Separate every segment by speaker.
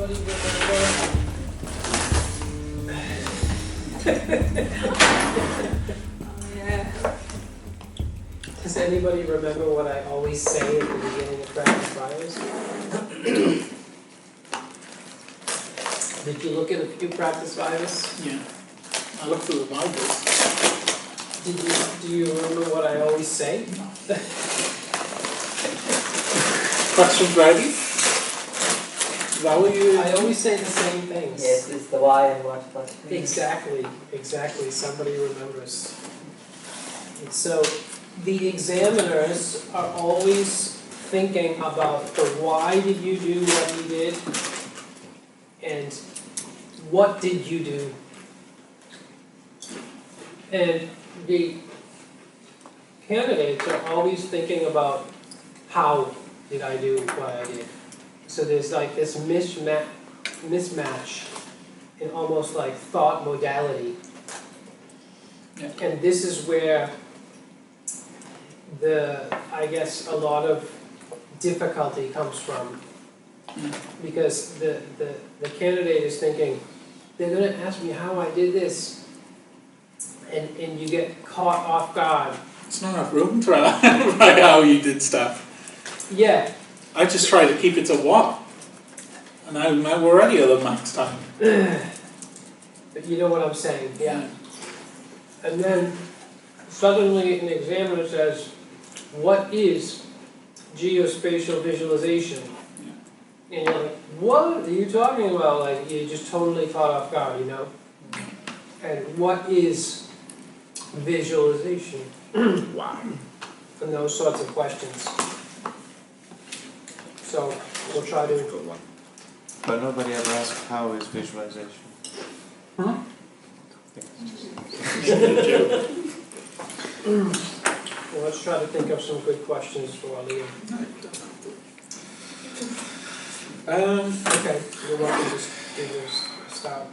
Speaker 1: anybody
Speaker 2: Yeah.
Speaker 1: Does anybody remember what I always say at the beginning of practice Fridays? Did you look at a few practice Fridays?
Speaker 3: Yeah. I looked through the Bibles.
Speaker 1: Do you remember what I always say?
Speaker 3: Questions ready? Is that what you...
Speaker 1: I always say the same things.
Speaker 2: Yes, it's the why and what plus.
Speaker 1: Exactly. Somebody remembers. And so the examiners are always thinking about the why did you do what you did and what did you do. And the candidates are always thinking about how did I do what I did. So there's like this mismatch in almost like thought modality.
Speaker 3: Yeah.
Speaker 1: And this is where I guess a lot of difficulty comes from. Because the candidate is thinking, they're going to ask me how I did this. And you get caught off guard.
Speaker 3: It's not enough room to write how you did stuff.
Speaker 1: Yeah.
Speaker 3: I just try to keep it to what? And I'm already at the max time.
Speaker 1: But you know what I'm saying, yeah. And then suddenly an examiner says, what is geospatial visualization? Yeah. And you're like, what are you talking about? Like, you're just totally caught off guard, you know? And what is visualization?
Speaker 3: Wow.
Speaker 1: And those sorts of questions. So we'll try to.
Speaker 4: But nobody ever asked how is visualization.
Speaker 3: Huh?
Speaker 1: Well, let's try to think of some good questions for Liam. Okay, you're welcome to just give us a start.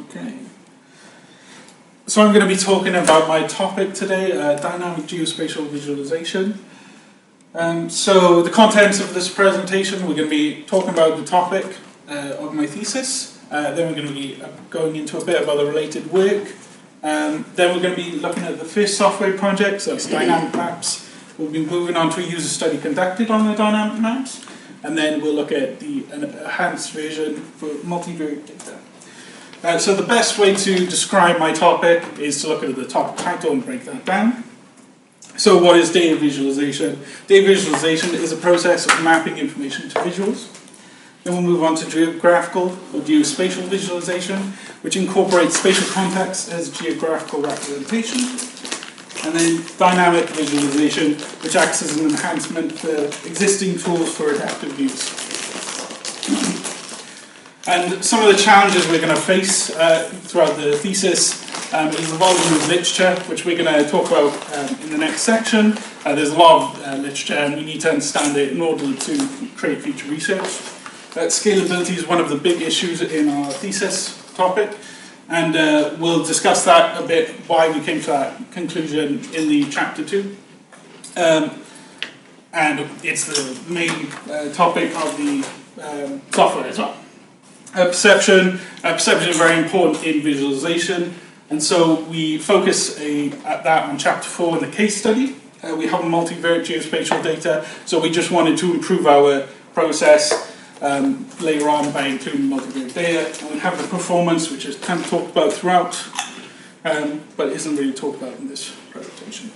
Speaker 3: Okay. So I'm going to be talking about my topic today, dynamic geospatial visualization. So the contents of this presentation, we're going to be talking about the topic of my thesis. Then we're going to be going into a bit of other related work. Then we're going to be looking at the first software project, so it's dynamic maps. We'll be moving on to a user study conducted on the dynamic maps. And then we'll look at the enhanced version for multivariate data. So the best way to describe my topic is to look at the topic title and break that down. So what is data visualization? Data visualization is a process of mapping information to visuals. Then we'll move on to geographical or geospatial visualization, which incorporates spatial context as geographical representation. And then dynamic visualization, which acts as an enhancement for existing tools for adaptive use. And some of the challenges we're going to face throughout the thesis is the volume of literature, which we're going to talk about in the next section. There's a lot of literature and we need to understand it in order to create future research. Scalability is one of the big issues in our thesis topic. And we'll discuss that a bit, why we came to that conclusion in the chapter 2. And it's the main topic of the software as well. Perception is very important in visualization. And so we focus at that on chapter 4 in the case study. We have multivariate geospatial data, so we just wanted to improve our process later on by including multivariate data, and we have the performance, which is kind of talked about throughout, but isn't really talked about in this presentation.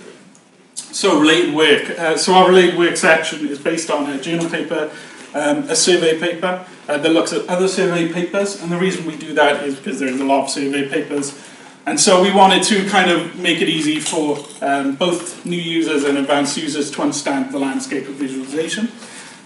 Speaker 3: So related work. So our related work section is based on a journal paper, a survey paper that looks at other survey papers, and the reason we do that is because there's a lot of survey papers, and so we wanted to kind of make it easy for both new users and advanced users to understand the landscape of visualization.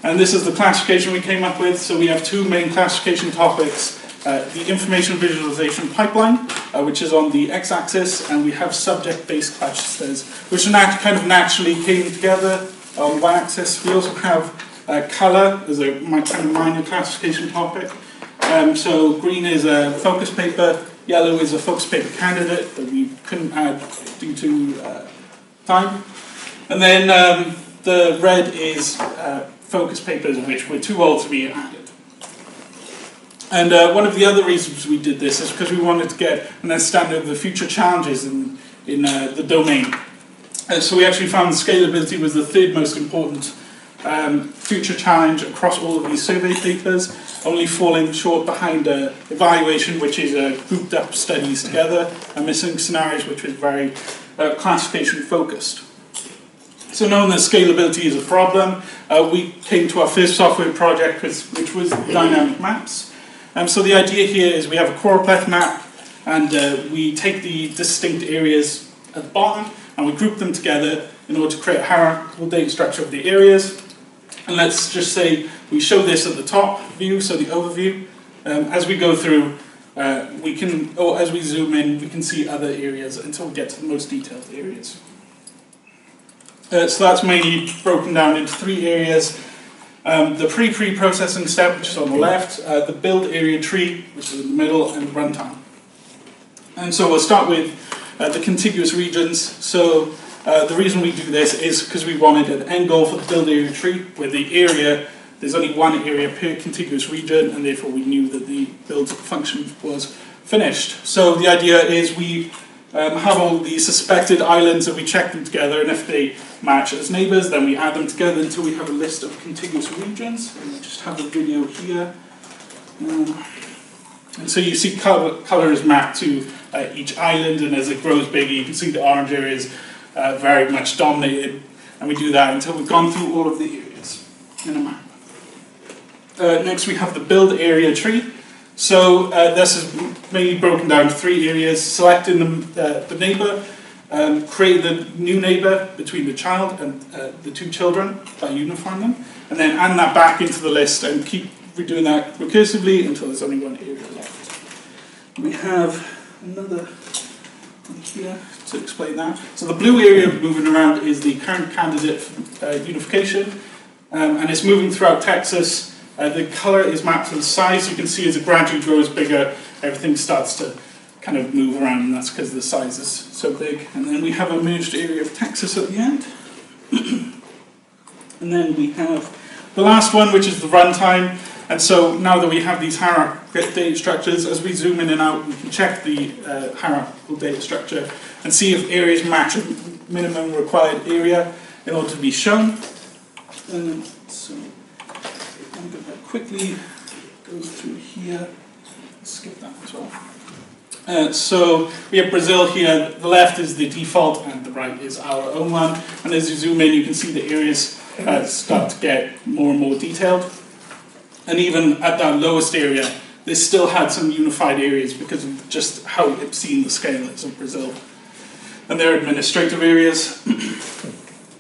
Speaker 3: And this is the classification we came up with. So we have two main classification topics. The information visualization pipeline, which is on the x-axis, and we have subject-based clusters, which kind of naturally came together on the y-axis. We also have color as a kind of minor classification topic. So green is a focus paper, yellow is a focus paper candidate that we couldn't add due to time. And then the red is focus papers which were too old to be added. And one of the other reasons we did this is because we wanted to get an understanding of the future challenges in the domain. So we actually found scalability was the third most important future challenge across all of these survey papers, only falling short behind evaluation, which is grouped up studies together, and missing scenarios, which was very classification focused. So knowing that scalability is a problem, we came to our first software project, which was dynamic maps. So the idea here is we have a choropleth map, and we take the distinct areas at the bottom, and we group them together in order to create a hierarchical data structure of the areas. And let's just say we show this at the top view, so the overview. As we go through, as we zoom in, we can see other areas until we get to the most detailed areas. So that's mainly broken down into three areas. The pre-processing step, which is on the left, the build area tree, which is in the middle, and runtime. And so we'll start with the contiguous regions. So the reason we do this is because we wanted an end goal for the build area tree, where the area, there's only one area per contiguous region, and therefore we knew that the build function was finished. So the idea is we have all these suspected islands and we check them together, and if they match as neighbours, then we add them together until we have a list of contiguous regions. And we just have a video here. And so you see colour is mapped to each island, and as it grows bigger, you can see the orange area is very much dominated, and we do that until we've gone through all of the areas in a map. Next we have the build area tree. So this is mainly broken down to three areas: selecting the neighbour, create the new neighbour between the child and the two children by unifying them, and then add that back into the list and keep redoing that recursively until there's only one area left. We have another one here to explain that. So the blue area moving around is the current candidate for unification, and it's moving throughout Texas. The colour is mapped to the size. You can see as it gradually grows bigger, everything starts to kind of move around, and that's because the size is so big. And then we have a merged area of Texas at the end. And then we have the last one, which is the runtime. And so now that we have these hierarchical data structures, as we zoom in and out, we can check the hierarchical data structure and see if areas match a minimum required area in order to be shown. And so I'm going to quickly go through here. Skip that as well. So we have Brazil here. The left is the default, and the right is our own one. And as you zoom in, you can see the areas start to get more and more detailed. And even at that lowest area, they still had some unified areas because of just how obscene the scale is of Brazil. And their administrative areas.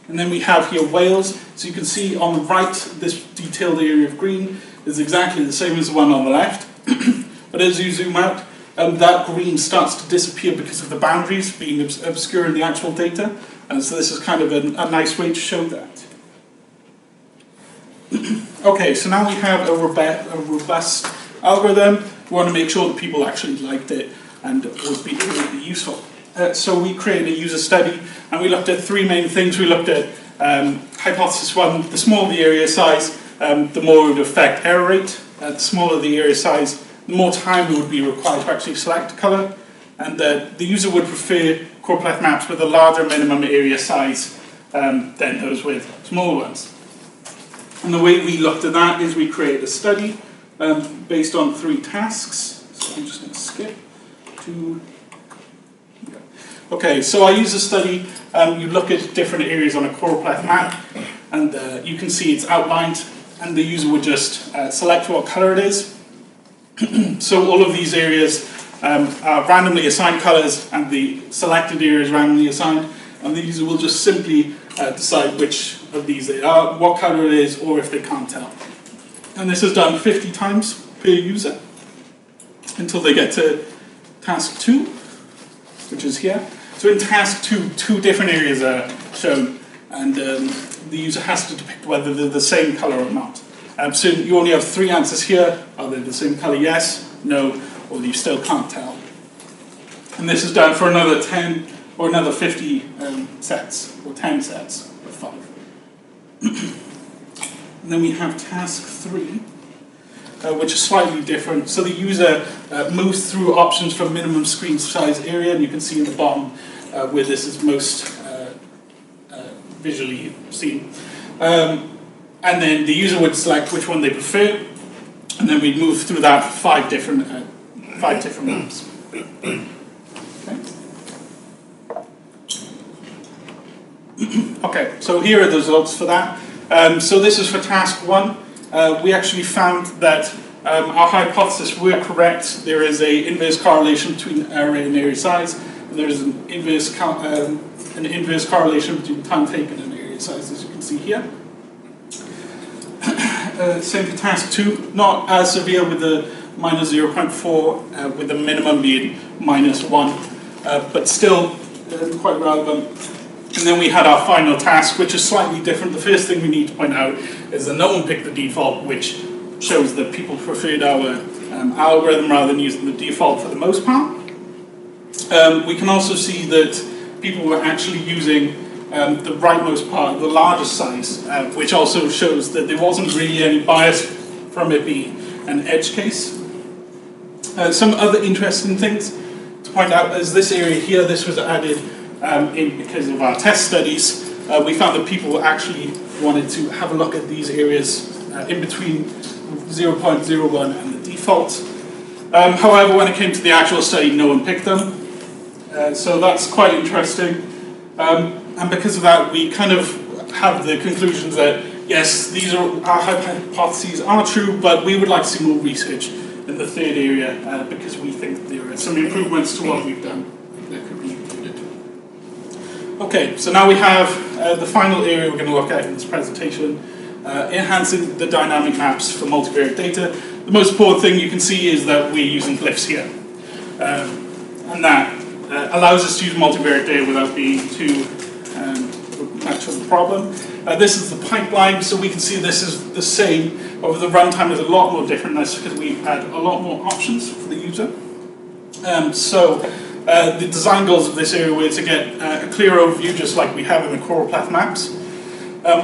Speaker 3: And then we have here Wales. So you can see on the right, this detailed area of green is exactly the same as the one on the left. But as you zoom out, that green starts to disappear because of the boundaries being obscure in the actual data. And so this is kind of a nice way to show that. Okay, so now we have a robust algorithm. We want to make sure that people actually liked it and would be useful. So we created a user study, and we looked at three main things. We looked at hypothesis one: the smaller the area size, the more it would affect error rate. The smaller the area size, the more time would be required to actually select a colour. And the user would prefer choropleth maps with a larger minimum area size than those with smaller ones. And the way we looked at that is we created a study based on 3 tasks. So I'm just going to skip to... Okay, so I use a study. You look at different areas on a choropleth map, and you can see it's outlined, and the user would just select what colour it is. So all of these areas are randomly assigned colours, and the selected area is randomly assigned, and the user will just simply decide which of these they are, what colour it is, or if they can't tell. And this is done 50 times per user until they get to task 2, which is here. So in task 2, 2 different areas are shown, and the user has to depict whether they're the same colour or not. So you only have 3 answers here. Are they the same color? Yes, no, or you still can't tell. And this is done for another 10 or another 50 sets, or 10 sets of 5. And then we have task 3, which is slightly different. So the user moves through options for minimum screen size area, and you can see in the bottom where this is most visually seen. And then the user would select which one they prefer, and then we'd move through that 5 different maps. Okay, so here are the results for that. So this is for task 1. We actually found that our hypotheses were correct. There is an inverse correlation between array and area size, and there is an inverse correlation between time taken and area size, as you can see here. Same for task 2, not as severe with the minus 0.4, with the minimum being -1, but still quite relevant. And then we had our final task, which is slightly different. The first thing we need to point out is that no one picked the default, which shows that people preferred our algorithm rather than using the default for the most part. We can also see that people were actually using the rightmost part, the largest size, which also shows that there wasn't really any bias from it being an edge case. Some other interesting things to point out is this area here. This was added in because of our test studies. We found that people actually wanted to have a look at these areas in between 0.01 and the default. However, when it came to the actual study, no one picked them. So that's quite interesting. And because of that, we kind of have the conclusions that, yes, these are our hypotheses are true, but we would like to see more research in the third area because we think there are some improvements to what we've done that could be included. Okay, so now we have the final area we're going to look at in this presentation, enhancing the dynamic maps for multivariate data. The most important thing you can see is that we're using glyphs here. And that allows us to use multivariate data without being too much of a problem. This is the pipeline, so we can see this is the same, but the runtime is a lot more different. That's because we had a lot more options for the user. The design goals of this area were to get a clear overview, just like we have in the choropleth maps.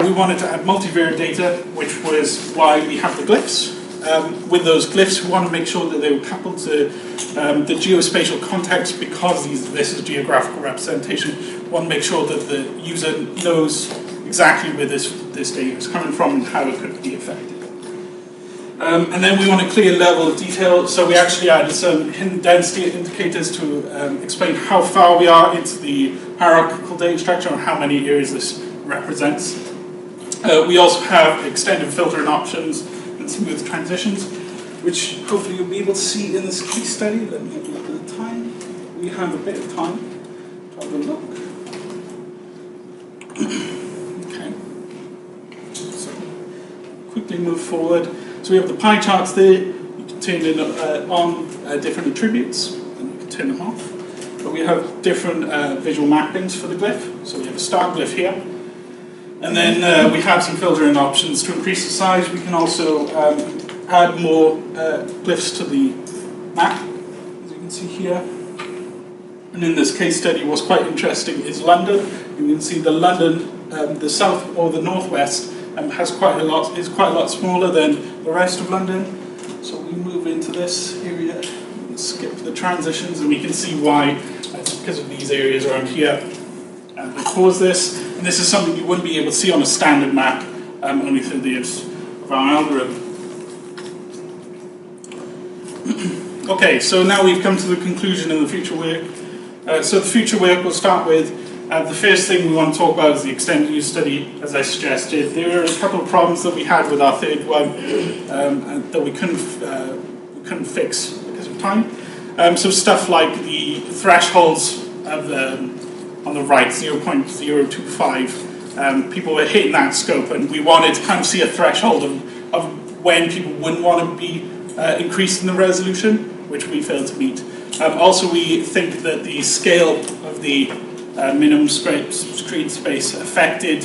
Speaker 3: We wanted to add multivariate data, which was why we have the glyphs. With those glyphs, we want to make sure that they were coupled to the geospatial context, because this is geographical representation. We want to make sure that the user knows exactly where this data is coming from and how it could be affected. And then we want a clear level of detail, so we actually added some hidden density indicators to explain how far we are into the hierarchical data structure and how many areas this represents. We also have extended filtering options and smooth transitions, which hopefully you'll be able to see in this case study. Let me have a look at the time. We have a bit of time to have a look. Okay. So, quickly move forward. So we have the pie charts there. You can turn on different attributes, and you can turn them off. But we have different visual mappings for the glyph. So we have a start glyph here. And then we have some filtering options to increase the size. We can also add more glyphs to the map, as you can see here. And in this case study, what's quite interesting is London. You can see the London, the south or the northwest, is quite a lot smaller than the rest of London. So we move into this area, skip the transitions, and we can see why. It's because of these areas around here that cause this. And this is something you wouldn't be able to see on a standard map, only through the use of our algorithm. Okay, so now we've come to the conclusion of the future work. So the future work we'll start with. The first thing we want to talk about is the extended use study, as I suggested. There are a couple of problems that we had with our third one that we couldn't fix because of time. So stuff like the thresholds of on the right, 0.025. People were hitting that scope, and we wanted to kind of see a threshold of when people wouldn't want to be increasing the resolution, which we failed to meet. Also, we think that the scale of the minimum screen space affected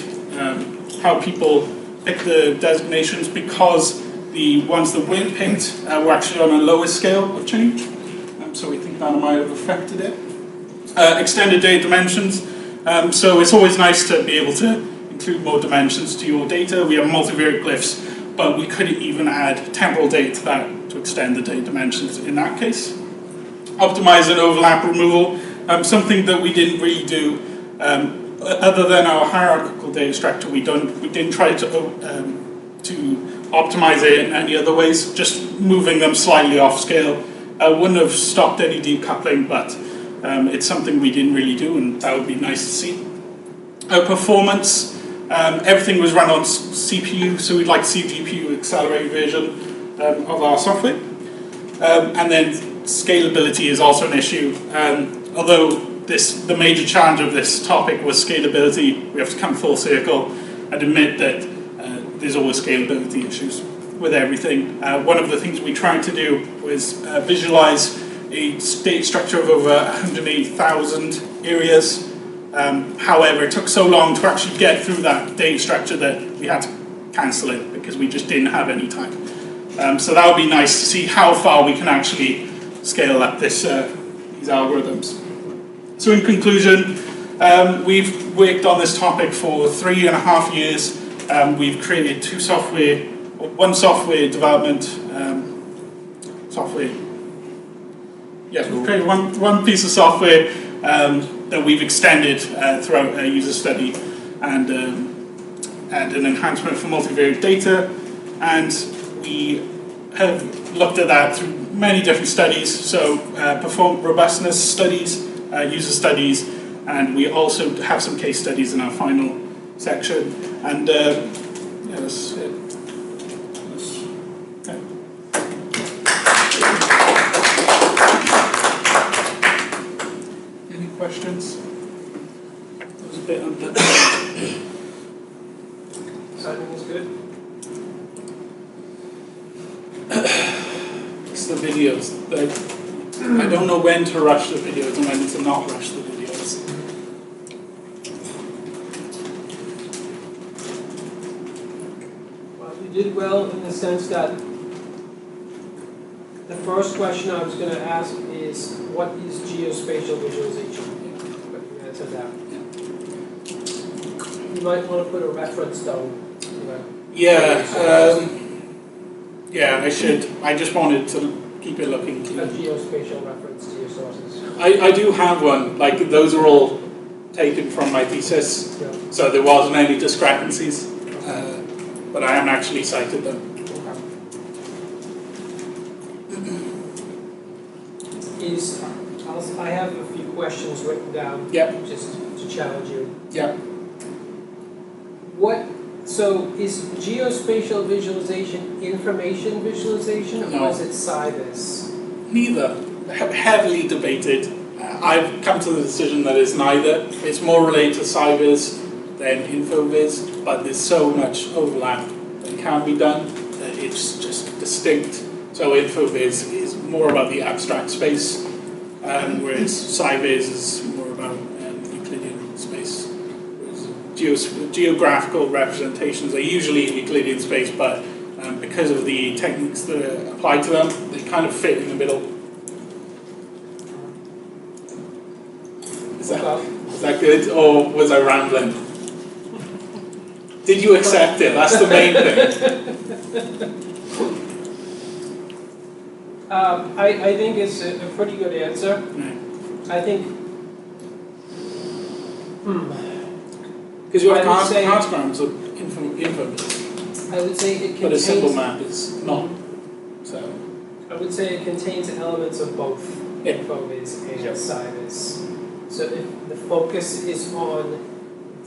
Speaker 3: how people pick the designations because the ones that weren't picked were actually on a lower scale of change. So we think that might have affected it. Extended data dimensions. So it's always nice to be able to include more dimensions to your data. We have multivariate glyphs, but we could even add temporal data to that to extend the data dimensions in that case. Optimize and overlap removal. Something that we didn't really do, other than our hierarchical data structure, we didn't try to optimize it in any other ways. Just moving them slightly off scale wouldn't have stopped any decoupling, but it's something we didn't really do, and that would be nice to see. Performance, everything was run on CPU, so we'd like to see GPU accelerated version of our software. And then scalability is also an issue. Although the major challenge of this topic was scalability, we have to come full circle and admit that there's always scalability issues with everything. One of the things we tried to do was visualize a data structure of over 180,000 areas. However, it took so long to actually get through that data structure that we had to cancel it because we just didn't have any time. So that would be nice to see how far we can actually scale up these algorithms. So in conclusion, we've worked on this topic for 3.5 years. We've created one software development software. Yes, we've created one piece of software that we've extended throughout a user study and an enhancement for multivariate data. And we have looked at that through many different studies, so performed robustness studies, user studies, and we also have some case studies in our final section. And yeah, that's it. Okay. Any questions? That was a bit under.
Speaker 1: Timing is good.
Speaker 3: It's the videos. I don't know when to rush the videos and when to not rush the videos.
Speaker 1: Well, you did well in the sense that the first question I was going to ask is, what is geospatial visualization? But you answered that. You might want to put a reference though.
Speaker 3: Yeah, yeah, I should. I just wanted to keep it looking clean.
Speaker 1: A geospatial reference to your sources.
Speaker 3: I do have one. Like, those are all taken from my thesis,
Speaker 1: Yeah.
Speaker 3: so there wasn't any discrepancies, but I haven't actually cited them.
Speaker 1: I have a few questions written down.
Speaker 3: Yep.
Speaker 1: Just to challenge you.
Speaker 3: Yep.
Speaker 1: So is geospatial visualization information visualization,
Speaker 3: No.
Speaker 1: or is it SciVis?
Speaker 3: Neither. Heavily debated. I've come to the decision that it's neither. It's more related to SciVis than InfoVis, but there's so much overlap that can be done that it's just distinct. So InfoVis is more about the abstract space, whereas SciVis is more about Euclidean space. Geographical representations are usually in Euclidean space, but because of the techniques that are applied to them, they kind of fit in the middle. Is that good, or was I rambling? Did you accept it? That's the main thing.
Speaker 1: I think it's a pretty good answer. I think.
Speaker 3: Because your
Speaker 1: I would say-
Speaker 3: cartograms are info,
Speaker 1: I would say it
Speaker 3: but a symbol
Speaker 1: contains.
Speaker 3: map is not. So
Speaker 1: I would say it contains elements of both
Speaker 3: Yeah.
Speaker 1: InfoVis and
Speaker 3: Yep.
Speaker 1: SciVis. So if the focus is on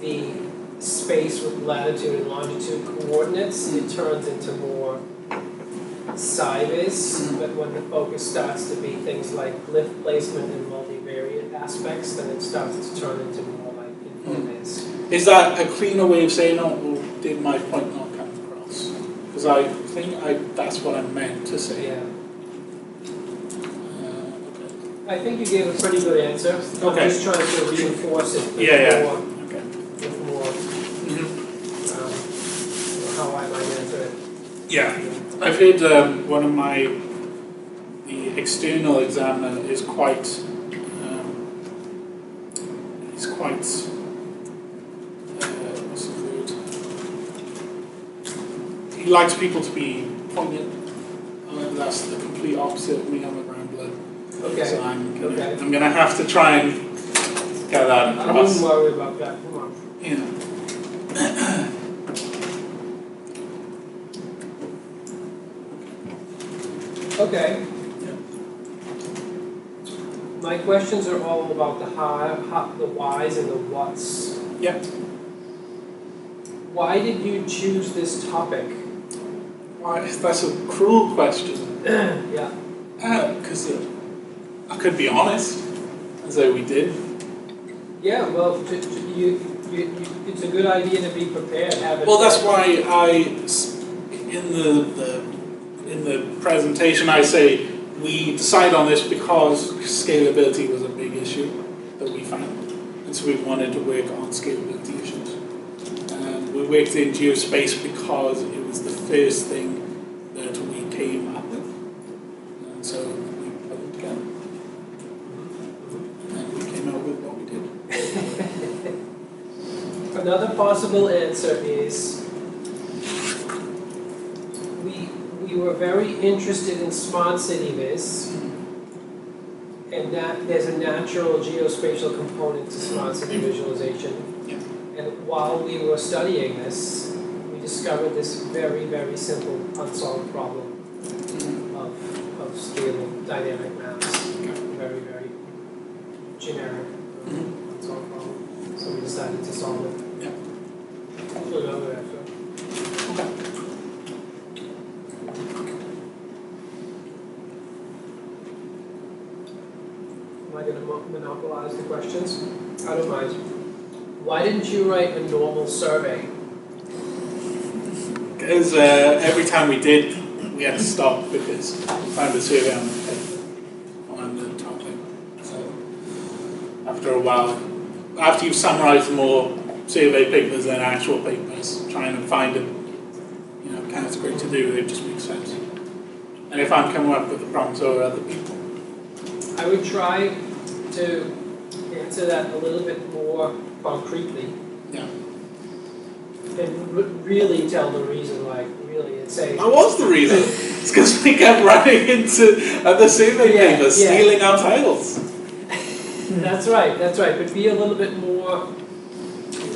Speaker 1: the space with latitude and longitude coordinates, it turns into more SciVis. But when the focus starts to be things like glyph placement and multivariate aspects, then it starts to turn into more like InfoVis.
Speaker 3: is that a cleaner way of saying it, or did my point not come across? Because I think that's what I meant to say.
Speaker 1: Yeah.
Speaker 3: Okay.
Speaker 1: I think you gave a pretty good answer.
Speaker 3: Okay.
Speaker 1: I'm just trying to reinforce it with
Speaker 3: Yeah.
Speaker 1: more,
Speaker 3: Okay.
Speaker 1: with more how I
Speaker 3: Yeah, I've heard one of the external examiner is quite, what's the word? He likes people to be poignant. That's the complete opposite of me. I'm a rambler.
Speaker 1: Okay.
Speaker 3: So I'm
Speaker 1: Okay.
Speaker 3: gonna have to try and get that
Speaker 1: I
Speaker 3: across.
Speaker 1: wouldn't worry about that, come on.
Speaker 3: Yeah.
Speaker 1: Okay. My questions are all about the how, the whys and the whats.
Speaker 3: Yeah.
Speaker 1: Why did you choose this topic?
Speaker 3: Why? That's a cruel question.
Speaker 1: Yeah.
Speaker 3: Because I could be honest and say we did.
Speaker 1: Yeah, well, it's a good idea to be prepared. Have it.
Speaker 3: Well, that's why in the presentation I say we decide on this because scalability was a big issue that we found, and so we wanted to work on scalability issues. We worked in geospace because it was the first thing that we came up with, and so we put it together, and we came out with what we did.
Speaker 1: Another possible answer is we were very interested in smart city viz, and that there's a natural geospatial component to smart city visualization.
Speaker 3: Yeah.
Speaker 1: And while we were studying this, we discovered this very, very simple unsolved problem of scalable dynamic maps. Very, very generic unsolved problem. So we decided to solve it.
Speaker 3: Yeah.
Speaker 1: So another answer.
Speaker 3: Okay.
Speaker 1: Am I going to monopolize the questions? I don't mind. Why didn't you write a normal survey?
Speaker 3: Because every time we did, we had to stop because we found a survey on the topic. So after a while, after you've summarized more survey papers than actual papers, trying to find a category to do, it just makes sense. And if I'm coming up with the problem, so are other people.
Speaker 1: I would try to answer that a little bit more concretely.
Speaker 3: Yeah.
Speaker 1: And really tell the reason, like, really, and say...
Speaker 3: That was the reason. It's because we kept running into the survey papers, stealing our titles.
Speaker 1: That's right, but be a little bit more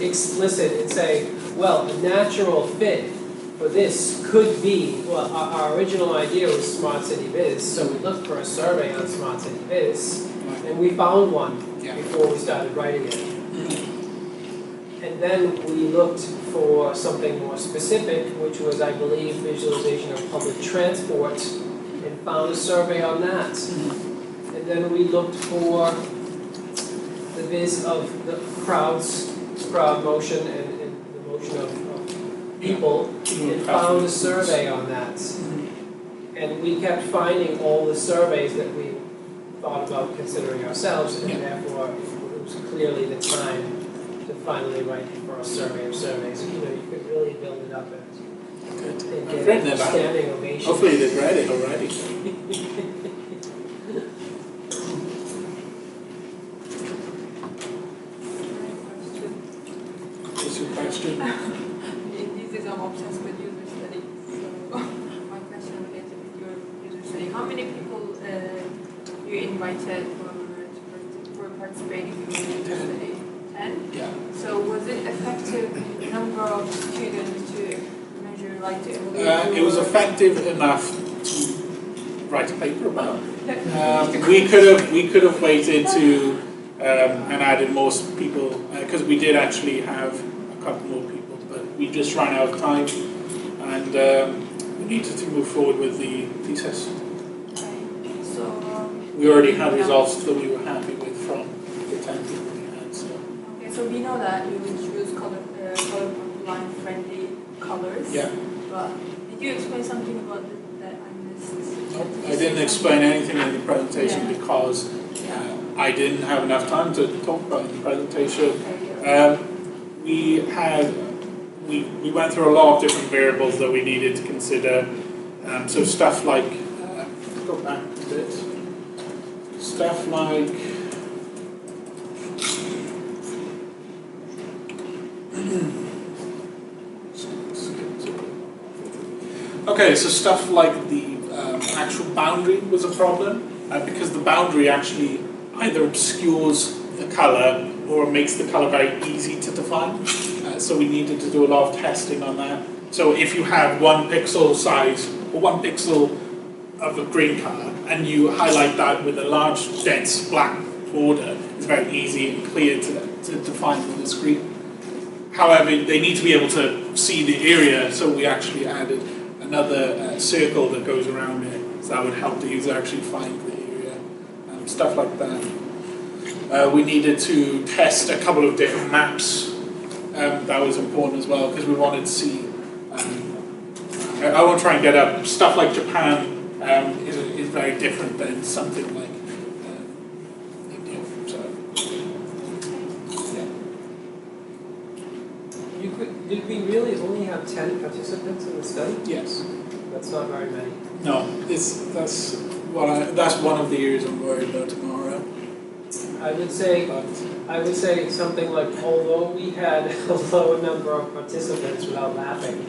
Speaker 1: explicit and say, well, a natural fit for this could be, well, our original idea was Smart City Viz, so we looked for a survey on Smart City Viz, and we found one before we started writing it. And then we looked for something more specific, which was, I believe, visualization of public transport, and found a survey on that. And then we looked for the viz of the crowd motion and the motion of people, and found a survey on that. And we kept finding all the surveys that we thought about considering ourselves, and therefore it was clearly the time to finally write for a survey of surveys. You could really build it up and get a standing ovation.
Speaker 3: Hopefully they've read it already. What's your question?
Speaker 5: This is I'm obsessed with user studies. So my question related with your user study: how many people you invited for participating in your user study? 10?
Speaker 3: Yeah.
Speaker 5: So was it effective number of students to measure, like to evaluate?
Speaker 3: It was effective enough to write a paper about. We could have waited to and added more people because we did actually have a couple more people, but we just ran out of time and we needed to move forward with the thesis.
Speaker 5: Okay. So
Speaker 3: we already had results that we were happy with from the 10 people we had. So.
Speaker 5: Okay, so we know that you will choose colorblind friendly colors.
Speaker 3: Yeah.
Speaker 5: But did you explain something about that I missed?
Speaker 3: Nope. I didn't explain anything in the presentation because I didn't have enough time to talk about it in the presentation. We we went through a lot of different variables that we needed to consider. So stuff like, go back a bit, stuff like, okay, so stuff like the actual boundary was a problem, because the boundary actually either obscures the color or makes the color very easy to define. So we needed to do a lot of testing on that. So if you have 1 pixel size or 1 pixel of a green color and you highlight that with a large dense black border, it's very easy and clear to define with the screen. However, they need to be able to see the area, so we actually added another circle that goes around it, so that would help the user actually find the area, and stuff like that. We needed to test a couple of different maps. That was important as well, because we wanted to see, I won't try and get up, stuff like Japan is very different than something like India, so, yeah.
Speaker 1: Did we really only have 10 participants in the study?
Speaker 3: Yes.
Speaker 1: That's not very many.
Speaker 3: No, that's one of the areas I'm worried about tomorrow.
Speaker 1: I would say something like, although we had a low number of participants, without laughing,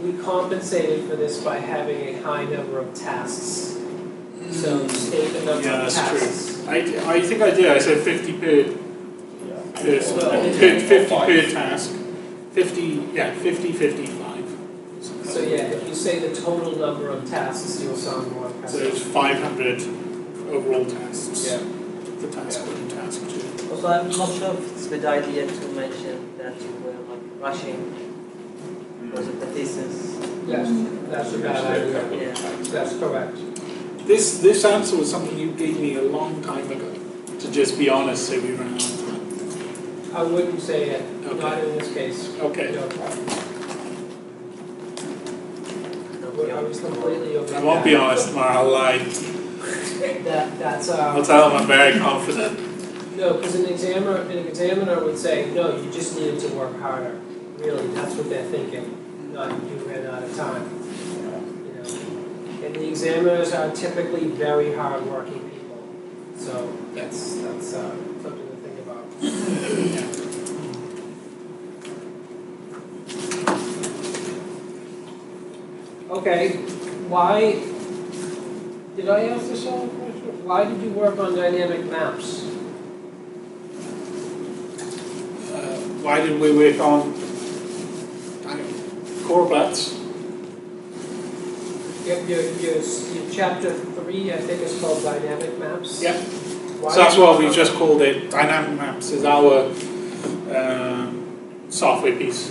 Speaker 1: we compensated for this by having a high number of tasks. So state the number of tasks.
Speaker 3: True. I think I did. I said 50 per person. 50 per task. 50, 55.
Speaker 1: So yeah, if you say the total number of tasks, you'll sound more
Speaker 3: So
Speaker 1: impressive.
Speaker 3: there's 500 overall tasks.
Speaker 1: Yeah.
Speaker 3: The task 1 and task 2.
Speaker 2: Also, I'm not sure if it's a good idea to mention that you were like rushing. Was it the thesis?
Speaker 1: Yes, that's a bad idea.
Speaker 2: Yeah.
Speaker 1: That's correct.
Speaker 3: This answer was something you gave me a long time ago. To just be honest, say we ran out of time.
Speaker 1: I wouldn't say it,
Speaker 3: Okay.
Speaker 1: not in this case.
Speaker 3: Okay.
Speaker 1: No. I was completely okay.
Speaker 3: I won't be honest tomorrow, I'll lie.
Speaker 1: That's
Speaker 3: I'll tell them I'm very confident.
Speaker 1: no, because an examiner would say, no, you just needed to work harder. Really, that's what they're thinking. Not you ran out of time. You know, and the examiners are typically very hard-working people. So that's something to think about. Okay, why did I ask this all question? Why did you work on dynamic maps?
Speaker 3: Why did we work on choroplasts?
Speaker 1: Your chapter 3, I think, is called dynamic maps.
Speaker 3: Yeah.
Speaker 1: Why
Speaker 3: So that's
Speaker 1: did you
Speaker 3: what we
Speaker 1: work
Speaker 3: just called it. Dynamic Maps is our software piece.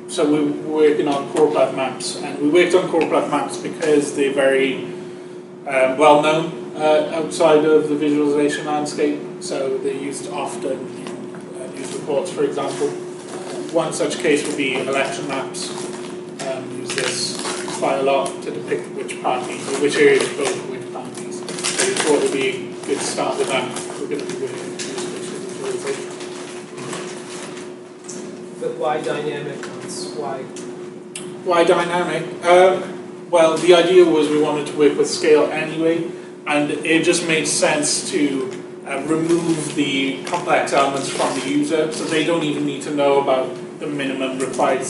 Speaker 3: So we were working on choropleth maps, and we worked on choropleth maps because they're very well known outside of the visualization landscape. So they're used often in news reports, for example. One such case would be election maps. Use this quite a lot to depict which parties or which areas vote for which parties. So we thought it would be a good start with that. We're going to be working on spatial visualization.
Speaker 1: But why dynamic maps?
Speaker 3: Why dynamic? Well, the idea was we wanted to work with scale anyway, and it just made sense to remove the complex elements from the user, so they don't even need to know about the minimum required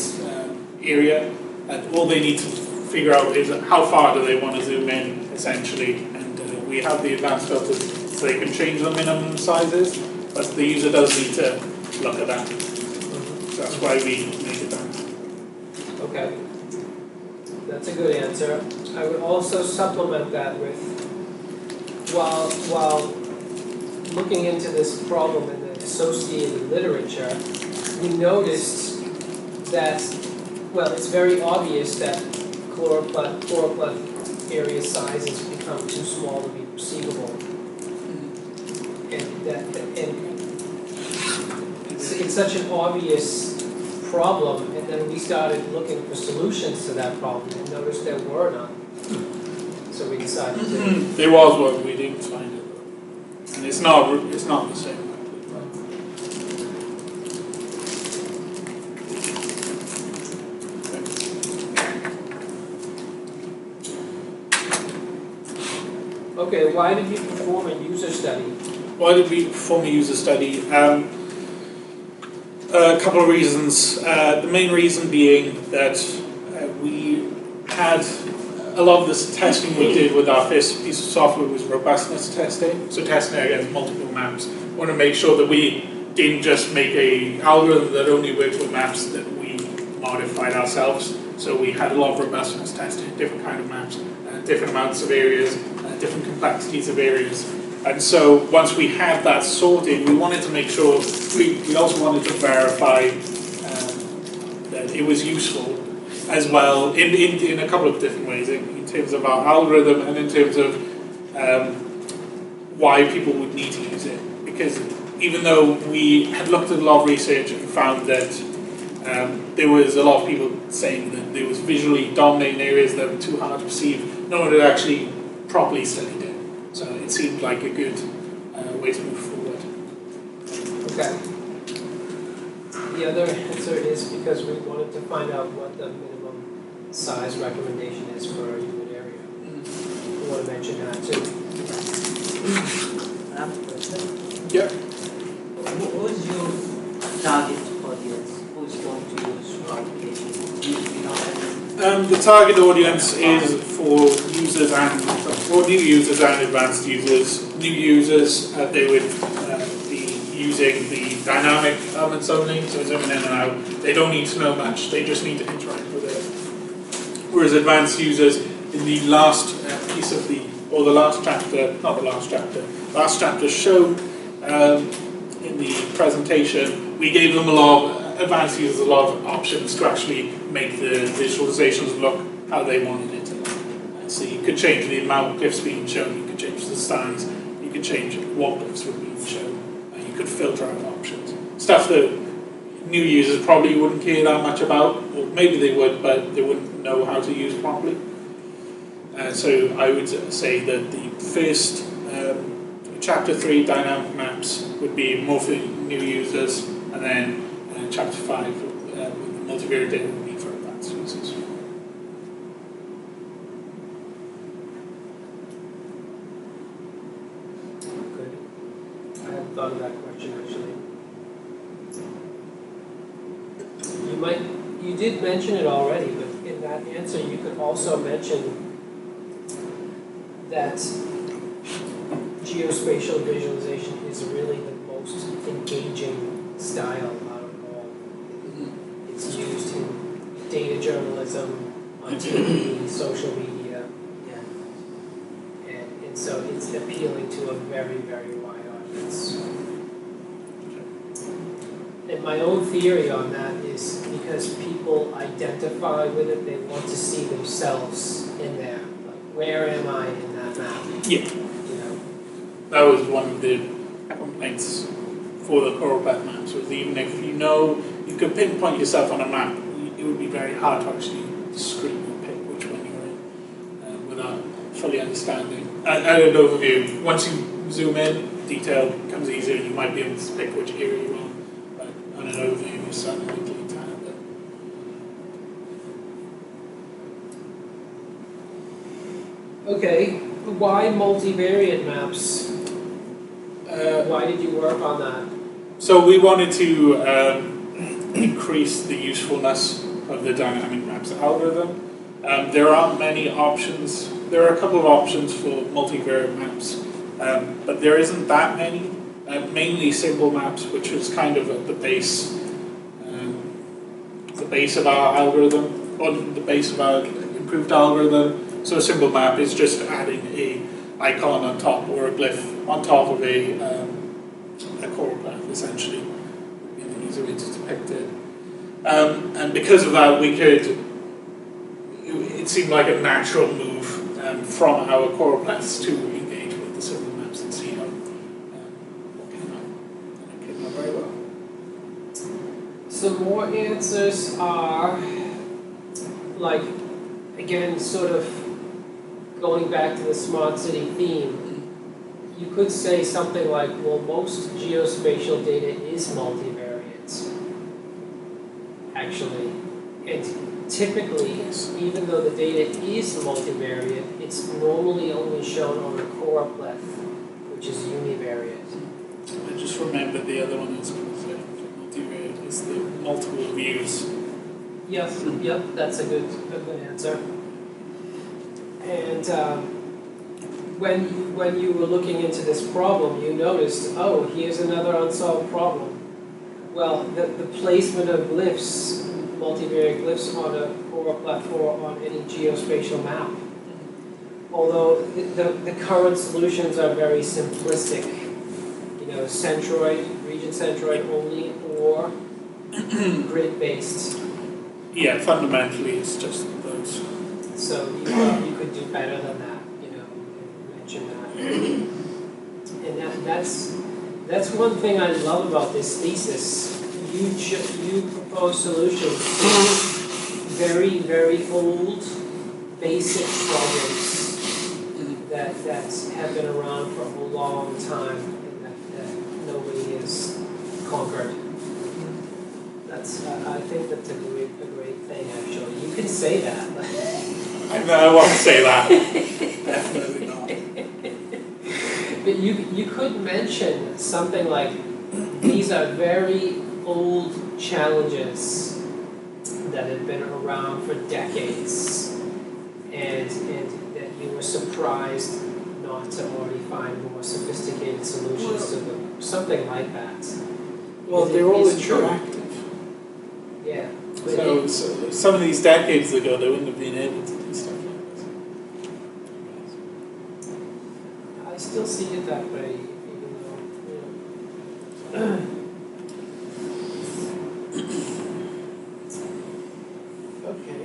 Speaker 3: area. And all they need to figure out is how far do they want to zoom in, essentially. And we have the advanced filters so they can change the minimum sizes, but the user does need to look at that. So that's why we made it that.
Speaker 1: Okay, that's a good answer. I would also supplement that with, while looking into this problem in the associated literature, we noticed that, well, it's very obvious that choropleth area sizes become too small to be perceivable. And it's such an obvious problem, and then we started looking for solutions to that problem and noticed there were none. So we decided to.
Speaker 3: There was one, we didn't find it though. And it's not the same.
Speaker 1: Okay, why did you perform a user study?
Speaker 3: Why did we perform a user study? A couple of reasons. The main reason being that we had a lot of this testing we did with our first piece of software was robustness testing. So testing against multiple maps. We want to make sure that we didn't just make an algorithm that only worked with maps that we modified ourselves. So we had a lot of robustness testing, different kind of maps, different amounts of areas, different complexities of areas. And so once we had that sorted, we wanted to make sure, we also wanted to verify that it was useful as well in a couple of different ways, in terms of our algorithm and in terms of why people would need to use it. Because even though we had looked at a lot of research and found that there was a lot of people saying that there was visually dominating areas that were too hard to perceive, no one had actually properly studied it. So it seemed like a good way to move forward.
Speaker 1: Okay. The other answer is because we wanted to find out what the minimum size recommendation is for a unit area. We want to mention that too.
Speaker 2: I have a question.
Speaker 3: Yeah.
Speaker 2: Who's your target audience? Who's going to use your application? Do you know that?
Speaker 3: The target audience is for users and for new users and advanced users. New users, they would be using the dynamic elements only, so zooming in and out. They don't need to know much, they just need to interact with it. Whereas advanced users, in the last piece of the last chapter, not the last chapter shown in the presentation, we gave them advanced users a lot of options to actually make the visualizations look how they wanted it to look. So you could change the amount of glyphs being shown, you could change the size, you could change what glyphs were being shown, you could filter out options. Stuff that new users probably wouldn't care that much about, or maybe they would, but they wouldn't know how to use properly. So I would say that the first chapter 3 dynamic maps would be more for new users, and then chapter 5 with the multivariate data would be for advanced users.
Speaker 1: Good. I hadn't thought of that question actually. You did mention it already, but in that answer you could also mention that geospatial visualization is really the most engaging style out of all. It's used in data journalism, on TV, social media,
Speaker 2: Yeah.
Speaker 1: and so it's appealing to a very, very wide audience. And my own theory on that is because people identify with it, they want to see themselves in there. Like, where am I in that map?
Speaker 3: Yeah.
Speaker 1: You know?
Speaker 3: That was one of the complaints for the choropleth maps, was even if you could pinpoint yourself on a map, it would be very hard to actually discreetly pick which one you're in without fully understanding. At an overview, once you zoom in, detail becomes easier, you might be able to pick which area you're on, but on an overview, you're certainly likely to have it.
Speaker 1: Okay, why multivariate maps? Why did you work on that?
Speaker 3: So we wanted to increase the usefulness of the dynamic maps algorithm. There aren't many options. There are a couple of options for multivariate maps, but there isn't that many. Mainly symbol maps, which is kind of at the base of our algorithm, or the base of our improved algorithm. So a symbol map is just adding a icon on top or a glyph on top of a choropleth, essentially, in an easy way to depict it. And because of that, it seemed like a natural move from our choropleths to engage with the symbol maps and see how what came out. And it came out very well.
Speaker 1: Some more answers are, like, again, sort of going back to the smart city theme. You could say something like, well, most geospatial data is multivariate, actually. And typically, even though the data is multivariate, it's normally only shown on a choropleth, which is univariate.
Speaker 3: I just remembered the other one I was going to say, multivariate, is the multiple views.
Speaker 1: Yes, yep, that's a good answer. And when you were looking into this problem, you noticed, oh, here's another unsolved problem. Well, the placement of glyphs, multivariate glyphs on a choropleth or on any geospatial map. Although the current solutions are very simplistic, centroid, region centroid only, or grid-based.
Speaker 3: Yeah, fundamentally it's just those.
Speaker 1: So you could do better than that, mention that. And that's one thing I love about this thesis. You propose solutions to very, very old, basic problems that have been around for a long time and that nobody has conquered. I think that's a great thing, actually. You can say that.
Speaker 3: I won't say that. Definitely not.
Speaker 1: But you could mention something like, these are very old challenges that have been around for decades, and that you were surprised not to already find more sophisticated solutions to them. Something like that.
Speaker 3: Well, they're all interactive.
Speaker 1: Yeah.
Speaker 3: So some of these decades ago, they wouldn't have been able to do stuff like this.
Speaker 1: I still see it that way, even though, Okay.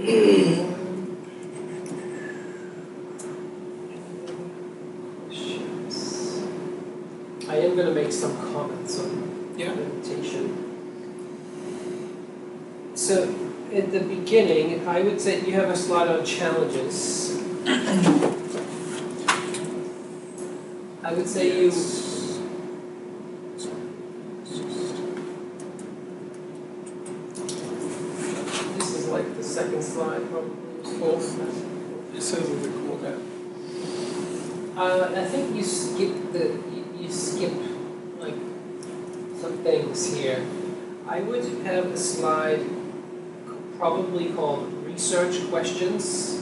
Speaker 1: Questions. I am going to make some comments on the presentation. So, at the beginning, I would say you have a slide on challenges. I would say you... This is like the second slide, probably.
Speaker 3: Fourth. It says in the corner.
Speaker 1: I think you skip like some things here. I would have a slide probably called research questions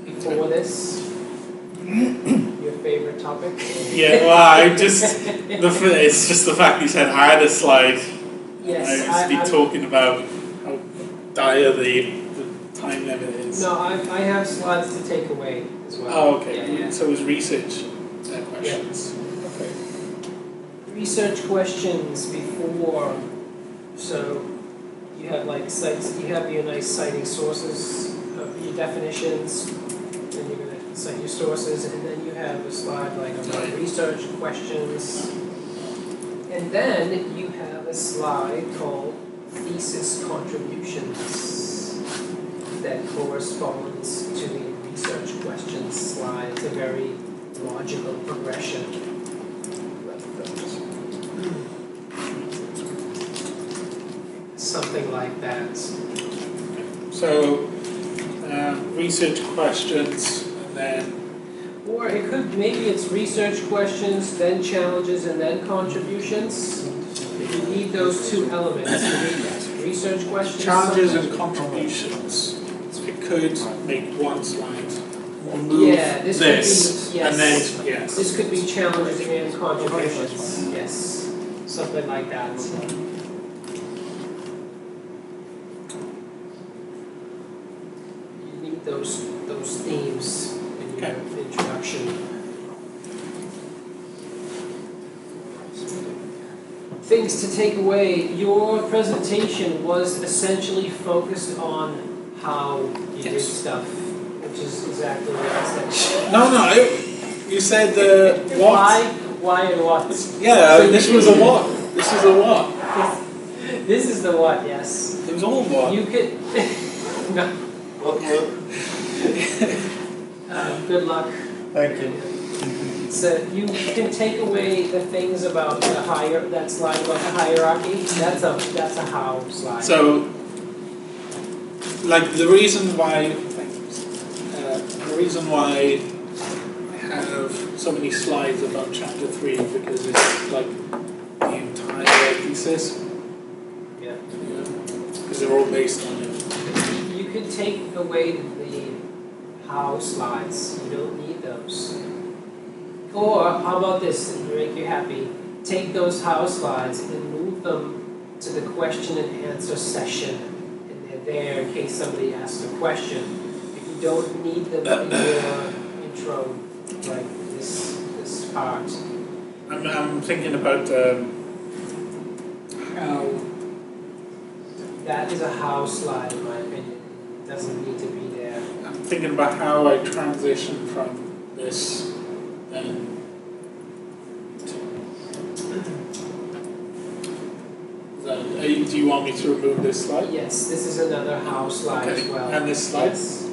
Speaker 1: before this. Your favorite topic?
Speaker 3: Yeah, well, it's just the fact you said I had a slide.
Speaker 1: Yes,
Speaker 3: I was talking about how dire the time limit is.
Speaker 1: No, I have slides to take away as well.
Speaker 3: Oh, okay.
Speaker 1: Yeah.
Speaker 3: So it was research questions.
Speaker 1: Yeah. Okay. Research questions before, so you have like cites, you have your nice citing sources, your definitions, then you're going to cite your sources, and then you have a slide like about research questions, and then you have a slide called thesis contributions that corresponds to the research questions slide. It's a very logical progression. Something like that.
Speaker 3: So, research questions, and then...
Speaker 1: Or it could, maybe it's research questions, then challenges, and then contributions. You need those two elements. You need research questions.
Speaker 3: Challenges and contributions. It could make one slide.
Speaker 1: Yeah, this could be, yes.
Speaker 3: And then, yes.
Speaker 1: This could be challenges and contributions. Yes, something like that. You need those themes in your introduction. Things to take away. Your presentation was essentially focused on how you did stuff, which is exactly what I said.
Speaker 3: No, you said what?
Speaker 1: Why and what?
Speaker 3: Yeah, this was a what. This is a what.
Speaker 1: This is the what, yes.
Speaker 3: It was all what.
Speaker 1: You could... No. Good luck.
Speaker 4: Thank you.
Speaker 1: So you can take away the things about the that slide about the hierarchy. That's a how slide.
Speaker 3: So, like the reason why I have so many slides about chapter 3 is because it's like the entire thesis,
Speaker 1: Yeah.
Speaker 3: because they're all based on it.
Speaker 1: You could take away the how slides, you don't need those. Or how about this, to make you happy, take those how slides and move them to the question and answer session. And they're there in case somebody asks a question. If you don't need them in your intro, like this part.
Speaker 3: I'm thinking about how.
Speaker 1: That is a how slide in my opinion. It doesn't need to be there.
Speaker 3: I'm thinking about how I transition from this then do you want me to remove this slide?
Speaker 1: Yes, this is another how slide
Speaker 3: Okay.
Speaker 1: as well.
Speaker 3: And this slide?
Speaker 1: Yes.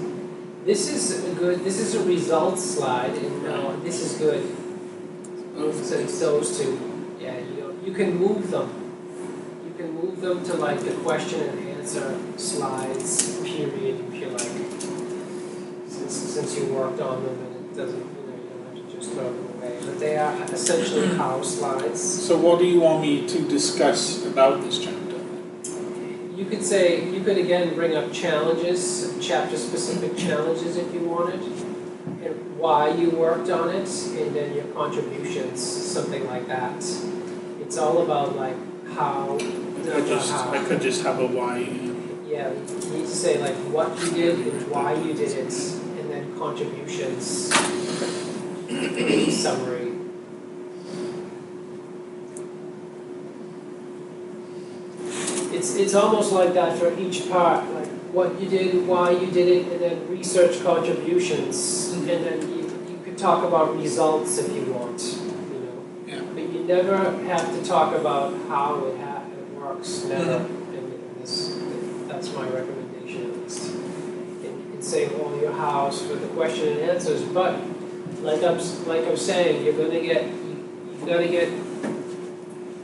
Speaker 1: This is a good, this is a results slide, and this is good. So it's those two. Yeah, you can move them. You can move them to like the question and answer slides, period, if you like. Since you worked on them and it doesn't, you don't have to just throw them away. But they are essentially how slides.
Speaker 3: So what do you want me to discuss about this chapter?
Speaker 1: You could say, you could again bring up challenges, chapter-specific challenges if you wanted, and why you worked on it, and then your contributions, something like that. It's all about like how,
Speaker 3: I could just have a why.
Speaker 1: Yeah, you need to say like what you did and why you did it, and then contributions, summary. It's almost like that for each part, like what you did, why you did it, and then research contributions, and then you could talk about results if you want,
Speaker 3: Yeah.
Speaker 1: But you never have to talk about how it works, never. And that's my recommendation at least. And you can say all your hows for the question and answers, but like I'm saying, you've got to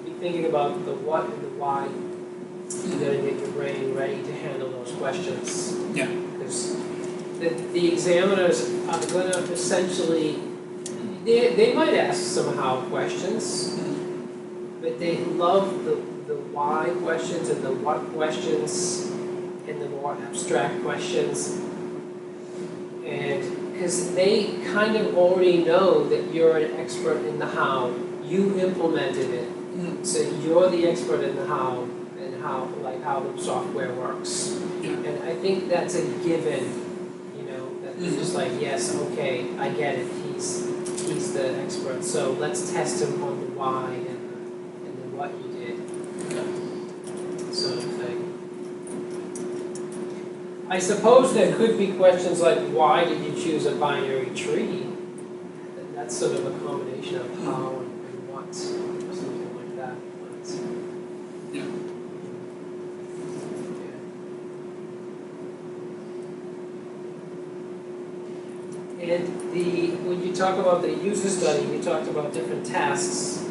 Speaker 1: be thinking about the what and the why. You got to get your brain ready to handle those questions.
Speaker 3: Yeah.
Speaker 1: Because the examiners are going to essentially, they might ask some how questions, but they love the why questions and the what questions and the more abstract questions. And because they kind of already know that you're an expert in the how, you implemented it. So you're the expert in the how. How the software works.
Speaker 3: Yeah.
Speaker 1: And I think that's a given, that they're just like, yes, okay, I get it, he's the expert, so let's test him on the why and the what you did, sort of thing. I suppose there could be questions like, why did you choose a binary tree? And that's sort of a combination of how and what, or something like that.
Speaker 3: Yeah.
Speaker 1: And when you talk about the user study, you talked about different tasks.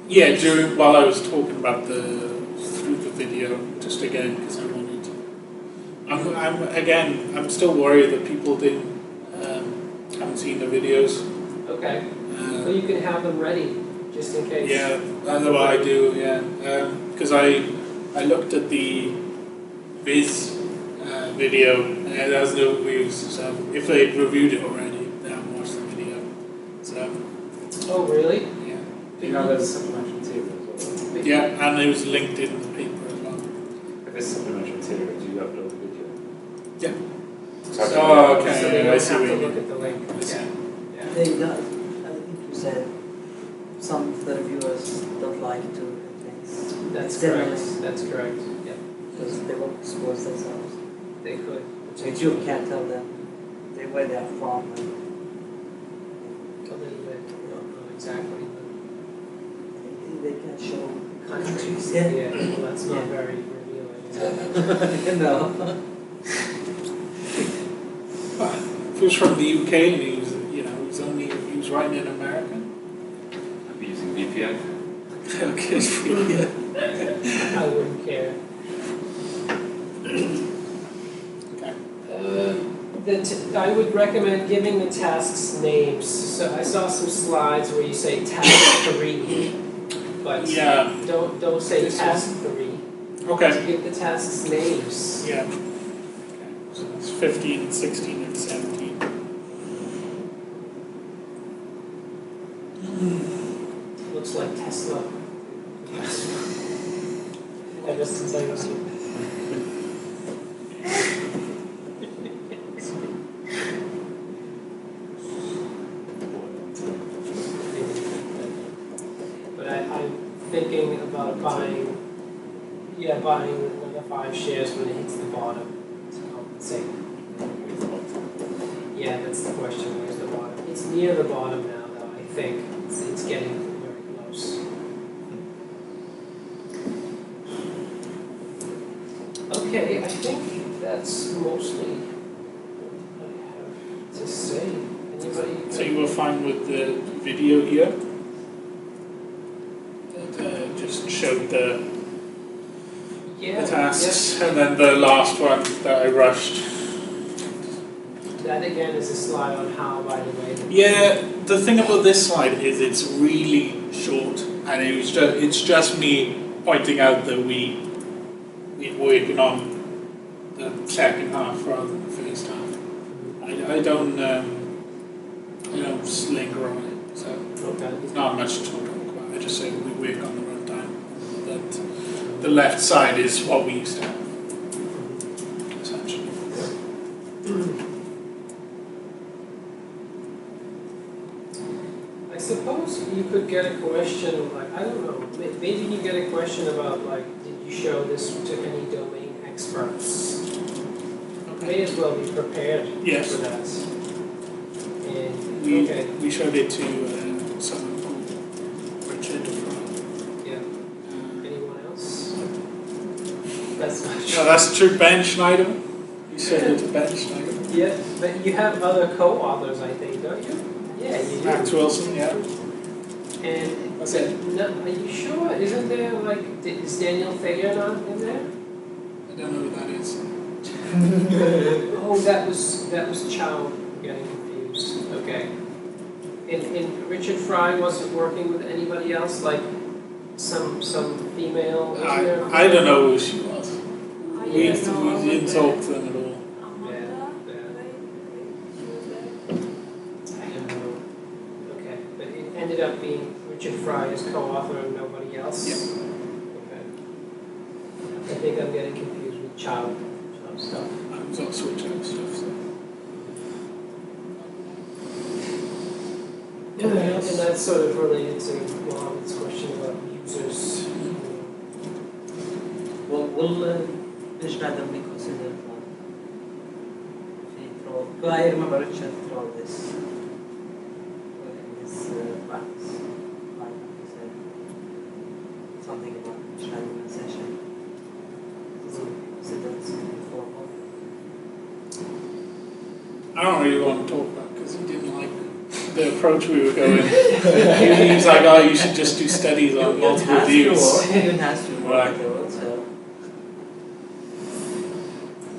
Speaker 3: Yeah, while I was talking about through the video, just again, because I wanted to. I'm still worried that people haven't seen the videos.
Speaker 1: Okay. So you can have them ready, just in case.
Speaker 3: Yeah, that's what I do, yeah. Because I looked at the Viz video, and it has no reviews, so if they reviewed it already, they haven't watched the video. So,
Speaker 1: Oh, really?
Speaker 3: yeah.
Speaker 4: Do you know there's a supplementary material as well?
Speaker 3: Yeah, and it was linked in the paper as well.
Speaker 4: If there's supplementary material, do you upload the video?
Speaker 3: Yeah.
Speaker 4: So
Speaker 3: Oh, okay,
Speaker 1: So they
Speaker 3: I
Speaker 1: don't
Speaker 3: see
Speaker 1: have
Speaker 3: what
Speaker 1: to
Speaker 3: you
Speaker 1: look
Speaker 3: mean.
Speaker 1: at the link.
Speaker 3: I see.
Speaker 1: Yeah.
Speaker 2: They don't, I think you said some of the reviewers don't like to have things.
Speaker 1: That's
Speaker 2: Similar.
Speaker 1: correct. That's correct. Yeah.
Speaker 2: Because they won't expose themselves.
Speaker 1: They could.
Speaker 2: But you can't tell them where they're from.
Speaker 1: A little bit. Don't know exactly.
Speaker 2: They can show
Speaker 1: Countries.
Speaker 2: Yeah.
Speaker 1: Yeah. Well, that's not very revealing. Is it?
Speaker 2: No.
Speaker 3: If he was from the UK and he was writing in American.
Speaker 4: I'd be using VPN.
Speaker 3: Okay, yeah.
Speaker 1: I wouldn't care. I would recommend giving the tasks names. So I saw some slides where you say task 3, but
Speaker 3: Yeah.
Speaker 1: don't say
Speaker 3: This
Speaker 1: task 3.
Speaker 3: Okay.
Speaker 1: Give the tasks names.
Speaker 3: Yeah. Okay. So it's 15, 16, and 17.
Speaker 1: Looks like Tesla. Ever since I was But I'm thinking about buying another 5 shares when it hits the bottom to compensate. Yeah, that's the question. Where's the bottom? It's near the bottom now, though. I think it's getting very close. Okay, I think that's mostly what I have to say. Anybody?
Speaker 3: So you were fine with the video here? That just showed the tasks, and then the last one that I rushed.
Speaker 1: That again is a slide on how, by the way.
Speaker 3: Yeah, the thing about this slide is it's really short, and it's just me pointing out that we're working on the second half rather than the first half. I don't linger on it, so
Speaker 1: Okay.
Speaker 3: there's not much to talk about. I just say we work on the runtime. That the left side is what we used to have, essentially.
Speaker 1: I suppose you could get a question, like, I don't know, maybe you get a question about, like, did you show this to any domain experts? May as well be prepared
Speaker 3: Yes.
Speaker 1: for that. And,
Speaker 3: We
Speaker 1: okay,
Speaker 3: we showed it to someone called Richard.
Speaker 1: yeah. Anyone else? That's not
Speaker 3: No,
Speaker 1: true.
Speaker 3: that's true. Ben Schneider. You showed it to Ben Schneider.
Speaker 1: Yeah, but you have other co-authors, I think, don't you? Yeah, you do.
Speaker 3: Max Wilson, yeah.
Speaker 1: And
Speaker 3: That's it.
Speaker 1: no, are you sure? Isn't there, like, is Daniel Thayer not in there?
Speaker 3: I don't know who that is.
Speaker 1: Oh, that was Chow. I'm getting confused. Okay. And Richard Fry wasn't working with anybody else, like some female. wasn't there?
Speaker 3: I don't know who she was.
Speaker 5: I
Speaker 3: We
Speaker 5: don't know.
Speaker 3: didn't talk to them at all.
Speaker 5: Amanda,
Speaker 1: Yeah.
Speaker 5: right? She was there.
Speaker 1: I don't know. Okay, but it ended up being Richard Fry as co-author and nobody else.
Speaker 3: Yeah.
Speaker 1: Okay. I think I'm getting confused with Chow stuff.
Speaker 3: I was on Switch and stuff. So.
Speaker 1: And that's sort of related to Mohammed's question about users.
Speaker 2: Will Schneider be considered for? Because I remember Richard through this in his practice. Like he said something about Schneider in session. So considered informal.
Speaker 3: I don't really want to talk about it because he didn't like the approach we were going. he was like, oh, you should just do studies on multiple views.
Speaker 2: It has to
Speaker 3: Right.
Speaker 2: work. So.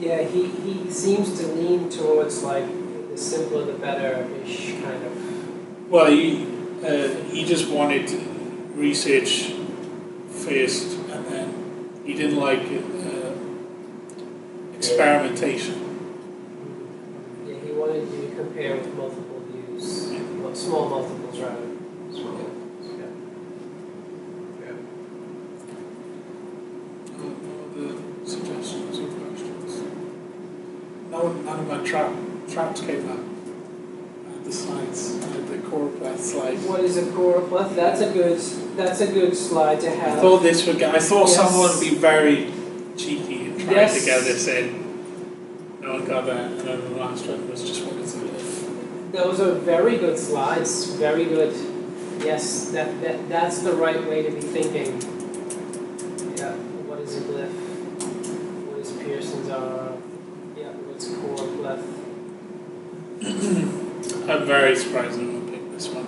Speaker 1: Yeah, he seems to lean towards like the simpler the better-ish kind of.
Speaker 3: Well, he just wanted research first, and then he didn't like experimentation.
Speaker 1: Yeah, he wanted you to compare with multiple views, well, small multiples rather. Small multiples, yeah.
Speaker 3: No other suggestions or questions? None of my traps came up. The slides, the choropleth slide.
Speaker 1: What is a choropleth? That's a good slide to
Speaker 3: I
Speaker 1: have.
Speaker 3: thought this would get. I thought
Speaker 1: Yes.
Speaker 3: someone would be very cheeky and try
Speaker 1: Yes.
Speaker 3: to get this in. No one got that, and then the last one was just what is it?
Speaker 1: Those are very good slides. Very good. Yes, that's the right way to be thinking. Yeah. What is a glyph? What is Pearson's R? Yeah. What's choropleth?
Speaker 3: I'm very surprised no one picked this one.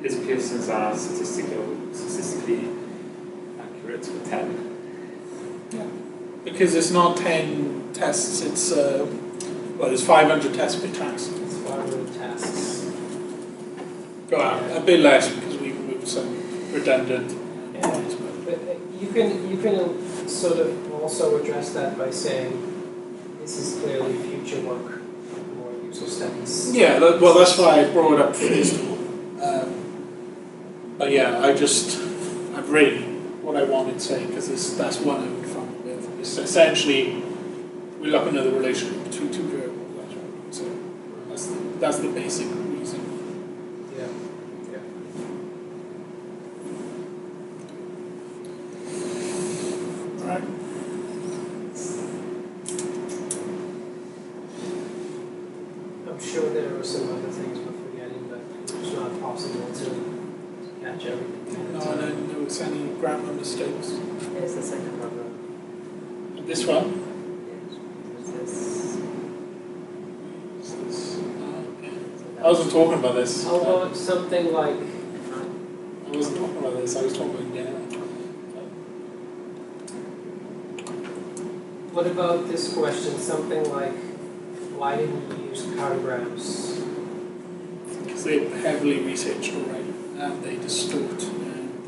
Speaker 6: His Pearsons are statistically accurate for 10.
Speaker 3: Because it's not 10 tests, it's Well, there's 500 tests per task.
Speaker 1: It's 500 tasks.
Speaker 3: Well, a bit less because we removed some redundant ones.
Speaker 1: But you can sort of also address that by saying this is clearly future work, more user studies.
Speaker 3: Yeah, well, that's why I brought it up first. But yeah, I've written what I wanted to say because that's one I would find with. It's essentially, we're looking at the relationship between two variables. So that's the basic reason.
Speaker 1: Yeah. Yeah.
Speaker 3: Right.
Speaker 1: I'm sure there are some other things we're forgetting, but it's not possible to catch everything.
Speaker 3: No, I don't notice any grammar mistakes.
Speaker 2: Here's the second problem.
Speaker 3: This one?
Speaker 2: Yes. There's this.
Speaker 3: I wasn't talking about this.
Speaker 1: How about something like,
Speaker 3: I wasn't talking about this. I was talking about down.
Speaker 1: what about this question, something like, why didn't you use cartograms?
Speaker 3: Because they're heavily researched already, and they distort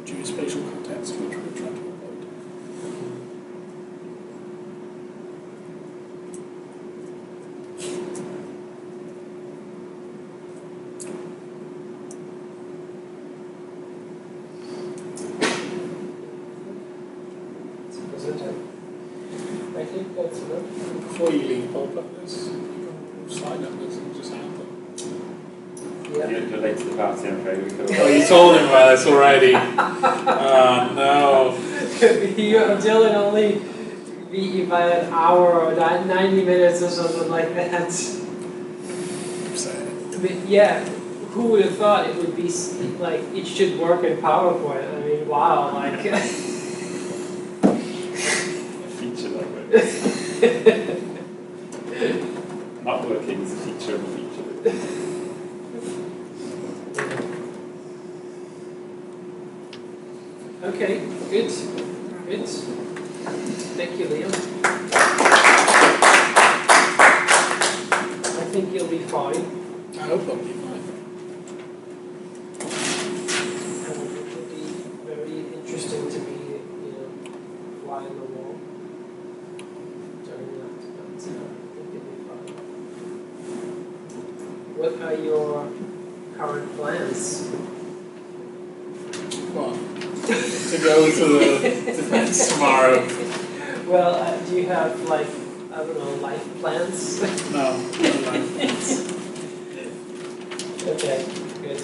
Speaker 3: geospatial context, which we're trying to avoid.
Speaker 1: Isn't it? I think that's enough.
Speaker 3: Before you leave, Bob, this slide numbers and just add them.
Speaker 1: Yeah.
Speaker 6: You're late to the party, I'm afraid. We could
Speaker 3: Oh, you told him about this already. Oh no.
Speaker 1: You and Dylan only beat you by an hour or 90 minutes or something like that.
Speaker 3: So,
Speaker 1: But yeah, who would have thought it would be like it should work in PowerPoint? I mean, wow, like.
Speaker 6: feature that way. Not working is a feature of a feature.
Speaker 1: Okay, good. Good. Thank you, Liam. I think you'll be fine.
Speaker 3: I hope I'll be fine.
Speaker 1: And it will be very interesting to be, fly on the wall during that. But I think you'll be fine. What are your current plans?
Speaker 3: Well, to go to the defense tomorrow.
Speaker 1: Well, do you have like, I don't know, life plans?
Speaker 3: No, no life plans.
Speaker 1: Okay, good.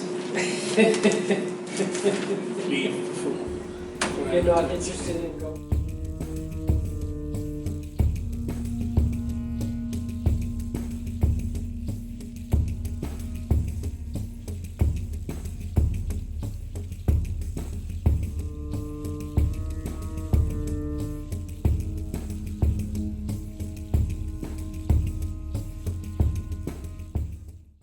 Speaker 3: Leave for
Speaker 1: You're not interested in going